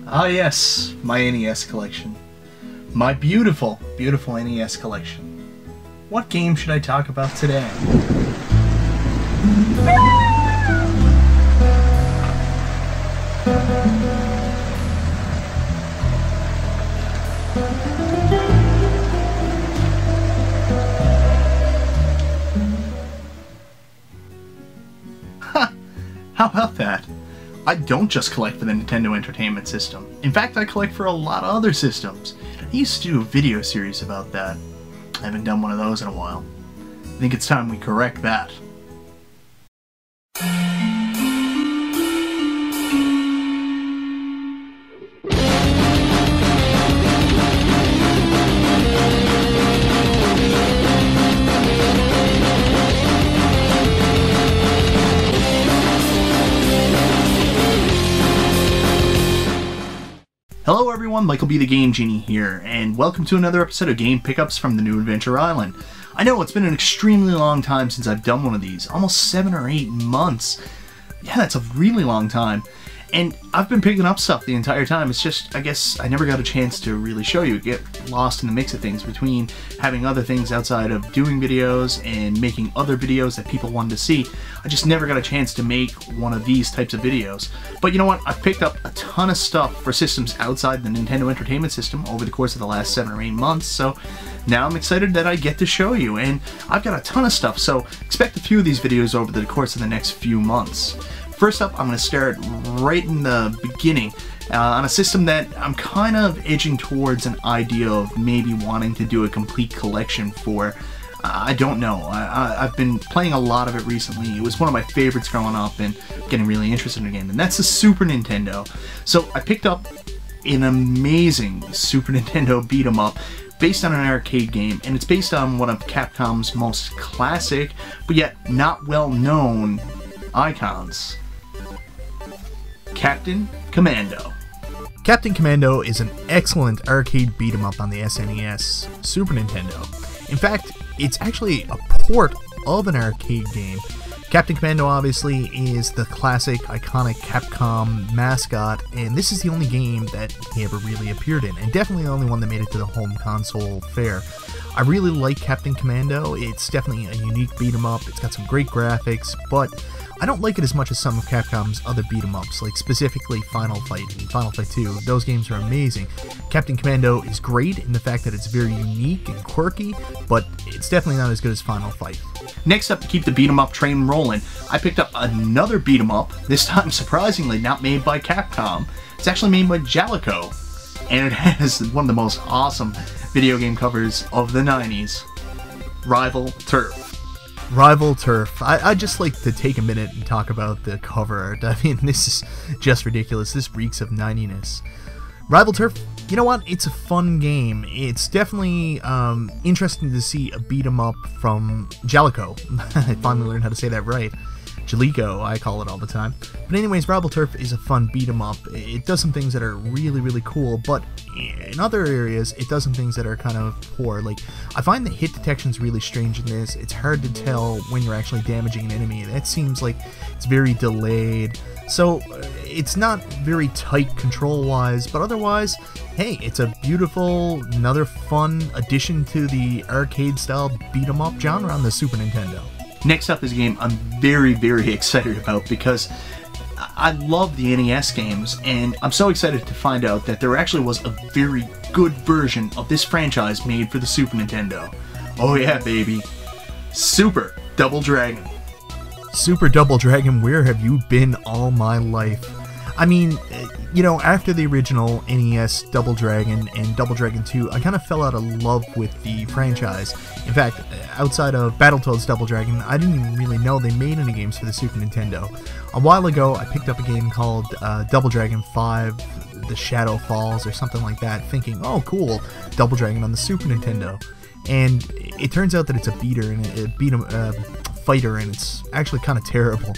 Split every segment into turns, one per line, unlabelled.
Ah yes, my NES collection. My beautiful, beautiful NES collection. What game should I talk about today? How about that? I don't just collect for the Nintendo Entertainment System. In fact, I collect for a lot of other systems. I used to do a video series about that. I haven't done one of those in a while. I think it's time we correct that. Hello everyone, Michael B. the Game Genie here, and welcome to another episode of Game Pickups from the New Adventure Island. I know it's been an extremely long time since I've done one of these, almost 7 or 8 months. Yeah, that's a really long time. And I've been picking up stuff the entire time. It's just, I guess, I never got a chance to really show you, get lost in the mix of things between having other things outside of doing videos and making other videos that people wanted to see. I just never got a chance to make one of these types of videos. But you know what? I've picked up a ton of stuff for systems outside the Nintendo Entertainment System over the course of the last 7 or 8 months, so now I'm excited that I get to show you. And I've got a ton of stuff, so expect a few of these videos over the course of the next few months. First up, I'm going to start right in the beginning on a system that I'm kind of edging towards an idea of maybe wanting to do a complete collection for. I don't know. I've been playing a lot of it recently. It was one of my favorites growing up and getting really interested in the game, and that's the Super Nintendo. So I picked up an amazing Super Nintendo beat-em-up based on an arcade game, and it's based on one of Capcom's most classic, but yet not well-known icons. Captain Commando.
Captain Commando is an excellent arcade beat-em-up on the SNES, Super Nintendo. In fact, it's actually a port of an arcade game. Captain Commando obviously is the classic, iconic Capcom mascot, and this is the only game that he ever really appeared in, and definitely the only one that made it to the home console fare. I really like Captain Commando. It's definitely a unique beat-em-up. It's got some great graphics, but I don't like it as much as some of Capcom's other beat-em-ups, like specifically Final Fight and Final Fight 2. Those games are amazing. Captain Commando is great in the fact that it's very unique and quirky, but it's definitely not as good as Final Fight.
Next up, to keep the beat-em-up train rolling, I picked up another beat-em-up, this time surprisingly not made by Capcom. It's actually made by Jaleco, and it has one of the most awesome video game covers of the 90s, Rival Turf.
Rival Turf. I'd just like to take a minute and talk about the cover art. I mean, this is just ridiculous. This reeks of 90-ness. Rival Turf, you know what? It's a fun game. It's definitely interesting to see a beat-em-up from Jaleco. I finally learned how to say that right. Jaleco, I call it all the time. But anyways, Rival Turf is a fun beat-em-up. It does some things that are really, really cool, but in other areas, it does some things that are kind of poor. Like, I find the hit detection's really strange in this. It's hard to tell when you're actually damaging an enemy. That seems like it's very delayed. So, it's not very tight control-wise, but otherwise, hey, it's a beautiful, another fun addition to the arcade-style beat-em-up genre on the Super Nintendo.
Next up is a game I'm very, very excited about because I love the NES games, and I'm so excited to find out that there actually was a very good version of this franchise made for the Super Nintendo. Oh yeah, baby. Super Double Dragon.
Super Double Dragon, where have you been all my life? I mean, you know, after the original NES Double Dragon and Double Dragon 2, I kind of fell out of love with the franchise. In fact, outside of Battletoads Double Dragon, I didn't even really know they made any games for the Super Nintendo. A while ago, I picked up a game called Double Dragon 5, The Shadow Falls, or something like that, thinking, oh cool, Double Dragon on the Super Nintendo. And it turns out that it's a beater and fighter, and it's actually kind of terrible.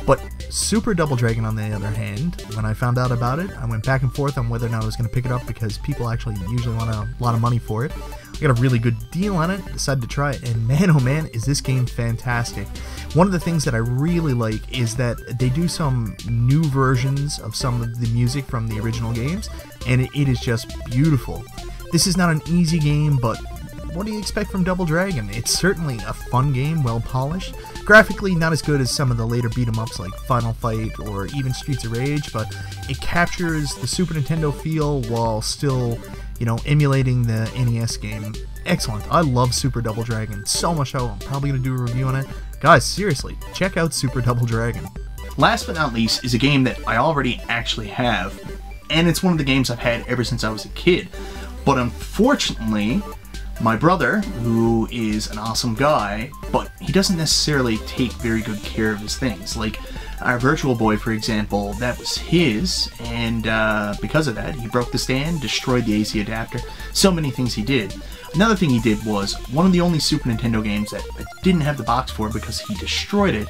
But Super Double Dragon, on the other hand, when I found out about it, I went back and forth on whether or not I was going to pick it up because people actually usually want a lot of money for it. I got a really good deal on it, decided to try it, and man, oh man, is this game fantastic. One of the things that I really like is that they do some new versions of some of the music from the original games, and it is just beautiful. This is not an easy game, but what do you expect from Double Dragon? It's certainly a fun game, well polished. Graphically, not as good as some of the later beat-em-ups like Final Fight or even Streets of Rage, but it captures the Super Nintendo feel while still, you know, emulating the NES game. Excellent. I love Super Double Dragon. So much so, I'm probably going to do a review on it. Guys, seriously, check out Super Double Dragon.
Last but not least is a game that I already actually have, and it's one of the games I've had ever since I was a kid. But unfortunately, my brother, who is an awesome guy, but he doesn't necessarily take very good care of his things. Like our Virtual Boy, for example, that was his, and because of that, he broke the stand, destroyed the AC adapter, so many things he did. Another thing he did was, one of the only Super Nintendo games that I didn't have the box for because he destroyed it,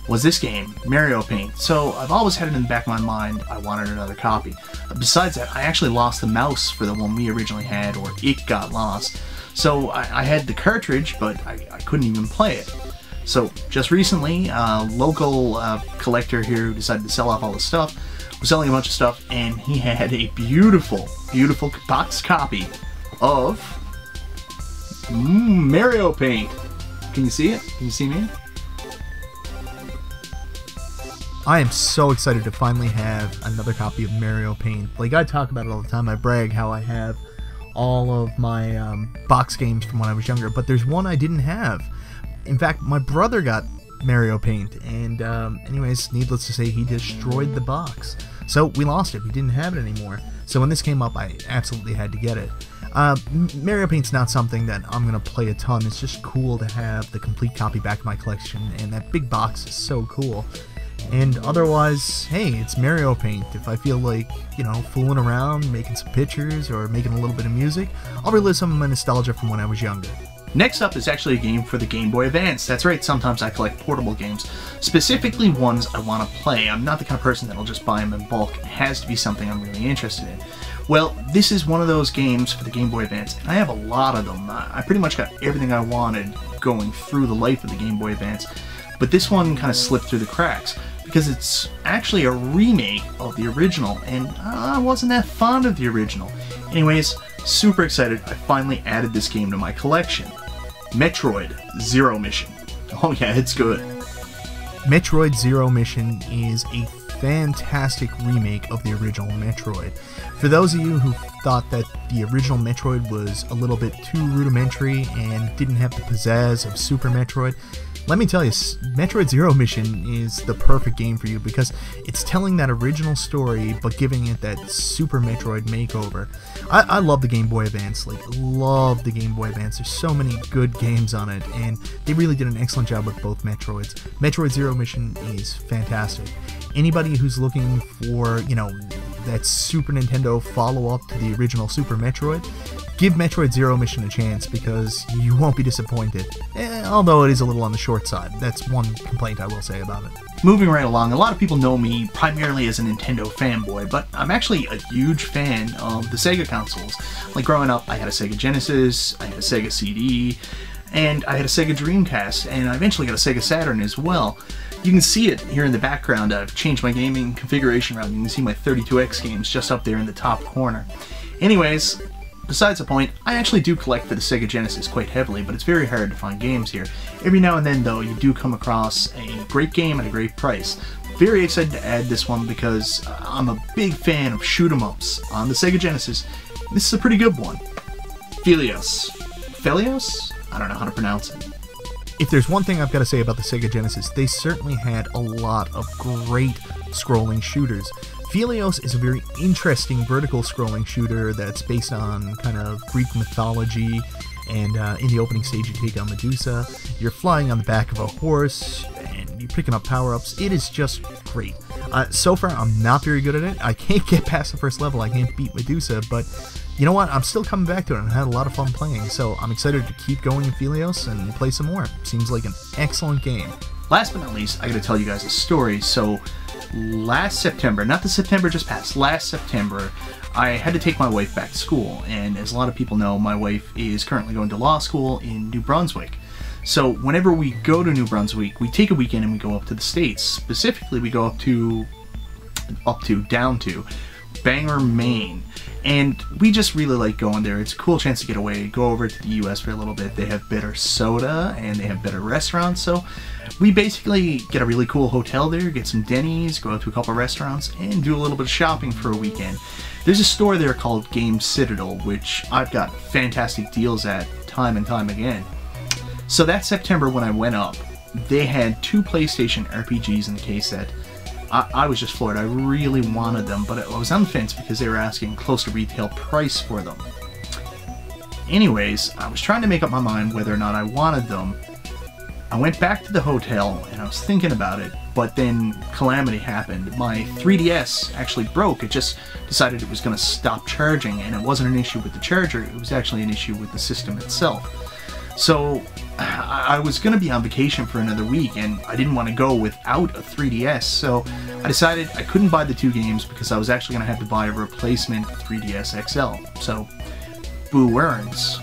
was this game, Mario Paint. So I've always had it in the back of my mind, I wanted another copy. Besides that, I actually lost the mouse for the one we originally had, or it got lost. So I had the cartridge, but I couldn't even play it. So just recently, a local collector here who decided to sell off all his stuff was selling a bunch of stuff, and he had a beautiful, beautiful box copy of Mario Paint. Can you see it? Can you see me?
I am so excited to finally have another copy of Mario Paint. Like, I talk about it all the time. I brag how I have all of my box games from when I was younger, but there's one I didn't have. In fact, my brother got Mario Paint, and anyways, needless to say, he destroyed the box. So we lost it. We didn't have it anymore. So when this came up, I absolutely had to get it. Mario Paint's not something that I'm going to play a ton. It's just cool to have the complete copy back in my collection, and that big box is so cool. And otherwise, hey, it's Mario Paint. If I feel like, you know, fooling around, making some pictures, or making a little bit of music, I'll relive some of my nostalgia from when I was younger.
Next up is actually a game for the Game Boy Advance. That's right, sometimes I collect portable games, specifically ones I want to play. I'm not the kind of person that'll just buy them in bulk. It has to be something I'm really interested in. Well, this is one of those games for the Game Boy Advance, and I have a lot of them. I pretty much got everything I wanted going through the life of the Game Boy Advance, but this one kind of slipped through the cracks, because it's actually a remake of the original, and I wasn't that fond of the original. Anyways, super excited, I finally added this game to my collection. Metroid Zero Mission. Oh yeah, it's good.
Metroid Zero Mission is a fantastic remake of the original Metroid. For those of you who thought that the original Metroid was a little bit too rudimentary and didn't have the pizzazz of Super Metroid, let me tell you, Metroid Zero Mission is the perfect game for you because it's telling that original story but giving it that Super Metroid makeover. I love the Game Boy Advance, like, love the Game Boy Advance. There's so many good games on it, and they really did an excellent job with both Metroids. Metroid Zero Mission is fantastic. Anybody who's looking for, you know, that Super Nintendo follow-up to the original Super Metroid, give Metroid Zero Mission a chance because you won't be disappointed. Although it is a little on the short side. That's one complaint I will say about it.
Moving right along, a lot of people know me primarily as a Nintendo fanboy, but I'm actually a huge fan of the Sega consoles. Like growing up, I had a Sega Genesis, I had a Sega CD, and I had a Sega Dreamcast, and I eventually got a Sega Saturn as well. You can see it here in the background. I've changed my gaming configuration around. You can see my 32X games just up there in the top corner. Anyways, besides the point, I actually do collect for the Sega Genesis quite heavily, but it's very hard to find games here. Every now and then, though, you do come across a great game at a great price. Very excited to add this one because I'm a big fan of shoot-em-ups on the Sega Genesis. This is a pretty good one. Helius Phaios? I don't know how to pronounce it.
If there's one thing I've got to say about the Sega Genesis, they certainly had a lot of great scrolling shooters. Helios is a very interesting vertical scrolling shooter that's based on kind of Greek mythology, and in the opening stage you take on Medusa, you're flying on the back of a horse, and you're picking up power-ups. It is just great. So far I'm not very good at it. I can't get past the first level, I can't beat Medusa, but you know what, I'm still coming back to it and I had a lot of fun playing, so I'm excited to keep going in Helios and play some more. Seems like an excellent game.
last but not least, I gotta tell you guys a story. So last September, not the September just passed, last September, I had to take my wife back to school, and as a lot of people know, my wife is currently going to law school in New Brunswick. So whenever we go to New Brunswick, we take a weekend and we go up to the States. Specifically, we go down to Bangor, Maine. And we just really like going there. It's a cool chance to get away, go over to the US for a little bit. They have better soda and they have better restaurants. So we basically get a really cool hotel there, get some Denny's, go out to a couple restaurants, and do a little bit of shopping for a weekend. There's a store there called Game Citadel, which I've got fantastic deals at time and time again. So that September when I went up, they had 2 PlayStation RPGs in the case set. I was just floored. I really wanted them, but I was on the fence because they were asking close to retail price for them. Anyways, I was trying to make up my mind whether or not I wanted them. I went back to the hotel and I was thinking about it, but then calamity happened. My 3DS actually broke. It just decided it was going to stop charging, and it wasn't an issue with the charger, it was actually an issue with the system itself. So I was going to be on vacation for another week, and I didn't want to go without a 3DS, so I decided I couldn't buy the 2 games because I was actually going to have to buy a replacement 3DS XL. So, boo earns.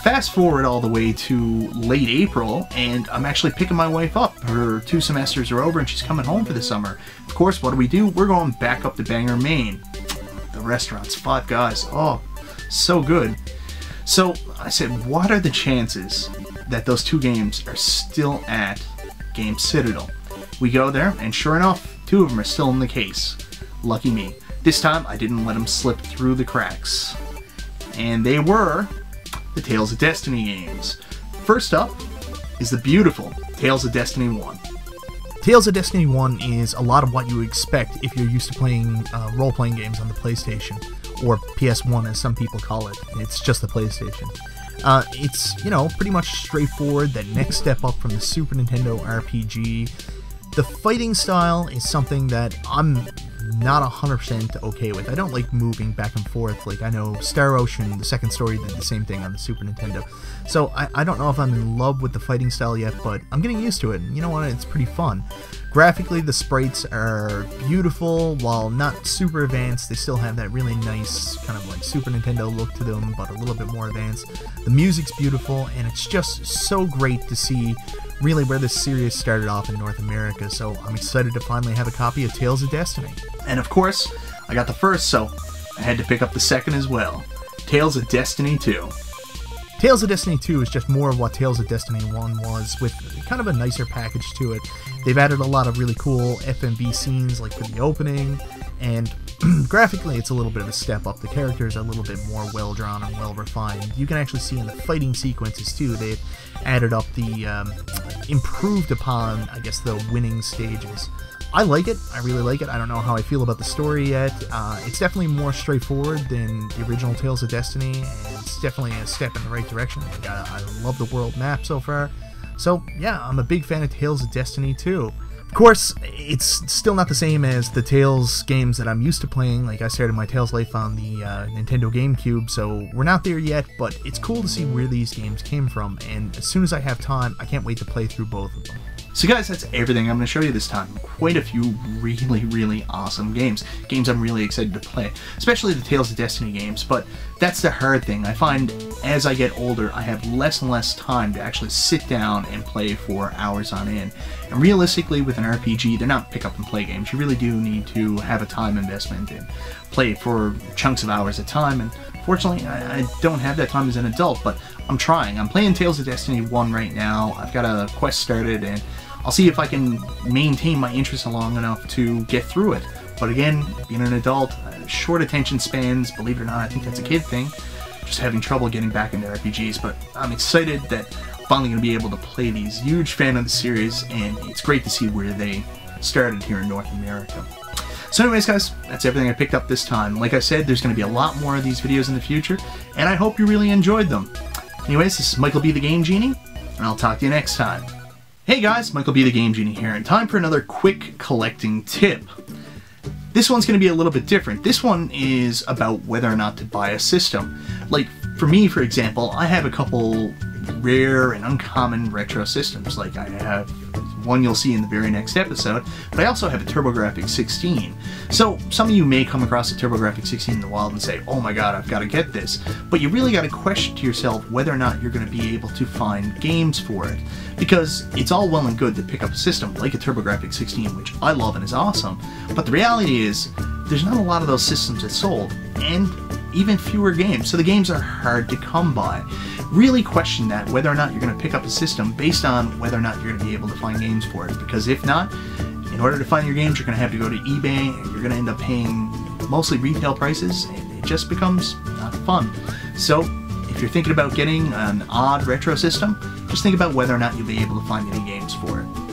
Fast forward all the way to late April, and I'm actually picking my wife up. Her 2 semesters are over, and she's coming home for the summer. Of course, what do? We're going back up to Bangor, Maine. The restaurants, Five Guys, oh, so good. So I said, what are the chances that those 2 games are still at Game Citadel? We go there, and sure enough, 2 of them are still in the case. Lucky me. This time, I didn't let them slip through the cracks. And they were the Tales of Destiny games. First up is the beautiful Tales of Destiny 1.
Tales of Destiny 1 is a lot of what you expect if you're used to playing role-playing games on the PlayStation, or PS1 as some people call it. It's just the PlayStation. It's, you know, pretty much straightforward, that next step up from the Super Nintendo RPG. The fighting style is something that I'm not 100% okay with. I don't like moving back and forth. Like, I know Star Ocean, the second story, did the same thing on the Super Nintendo. So I don't know if I'm in love with the fighting style yet, but I'm getting used to it. And you know what? It's pretty fun. Graphically, the sprites are beautiful. While not super advanced, they still have that really nice kind of like Super Nintendo look to them, but a little bit more advanced. The music's beautiful, and it's just so great to see really where this series started off in North America. So I'm excited to finally have a copy of Tales of Destiny.
And of course, I got the first, so I had to pick up the second as well. Tales of Destiny 2.
Tales of Destiny 2 is just more of what Tales of Destiny 1 was, with kind of a nicer package to it. They've added a lot of really cool FMV scenes, like for the opening, and graphically it's a little bit of a step up. The characters are a little bit more well-drawn and well-refined. You can actually see in the fighting sequences, too, they've added up the improved upon, I guess, the winning stages. I like it. I really like it. I don't know how I feel about the story yet. It's definitely more straightforward than the original Tales of Destiny, and it's definitely a step in the right direction. Like, I love the world map so far. So, yeah, I'm a big fan of Tales of Destiny 2. Of course, it's still not the same as the Tales games that I'm used to playing. Like, I started my Tales life on the Nintendo GameCube, so we're not there yet, but it's cool to see where these games came from, and as soon as I have time, I can't wait to play through both of them.
So guys, that's everything I'm going to show you this time. Quite a few really, really awesome games. Games I'm really excited to play. Especially the Tales of Destiny games, but that's the hard thing. I find as I get older, I have less and less time to actually sit down and play for hours on end. And realistically, with an RPG, they're not pick up and play games. You really do need to have a time investment and play for chunks of hours at a time. And fortunately, I don't have that time as an adult, but I'm trying. I'm playing Tales of Destiny 1 right now. I've got a quest started, and I'll see if I can maintain my interest long enough to get through it. But again, being an adult, short attention spans, believe it or not, I think that's a kid thing. Just having trouble getting back into RPGs, but I'm excited that I'm finally going to be able to play these. Huge fan of the series, and it's great to see where they started here in North America. So anyways, guys, that's everything I picked up this time. Like I said, there's going to be a lot more of these videos in the future, and I hope you really enjoyed them. Anyways, this is Michael B. the Game Genie, and I'll talk to you next time. Hey guys, Michael B. the Game Genie here, and time for another quick collecting tip. This one's going to be a little bit different. This one is about whether or not to buy a system. Like, for me, for example, I have a couple rare and uncommon retro systems. Like, I have one you'll see in the very next episode, but I also have a TurboGrafx 16. So some of you may come across a TurboGrafx 16 in the wild and say, oh my god, I've got to get this. But you really got to question to yourself whether or not you're going to be able to find games for it. Because it's all well and good to pick up a system like a TurboGrafx 16, which I love and is awesome, but the reality is, there's not a lot of those systems that sold, and even fewer games, so the games are hard to come by. Really question that, whether or not you're going to pick up a system based on whether or not you're going to be able to find games for it, because if not, in order to find your games, you're going to have to go to eBay, and you're going to end up paying mostly retail prices, and it just becomes not fun. So, if you're thinking about getting an odd retro system, just think about whether or not you'll be able to find any games for it.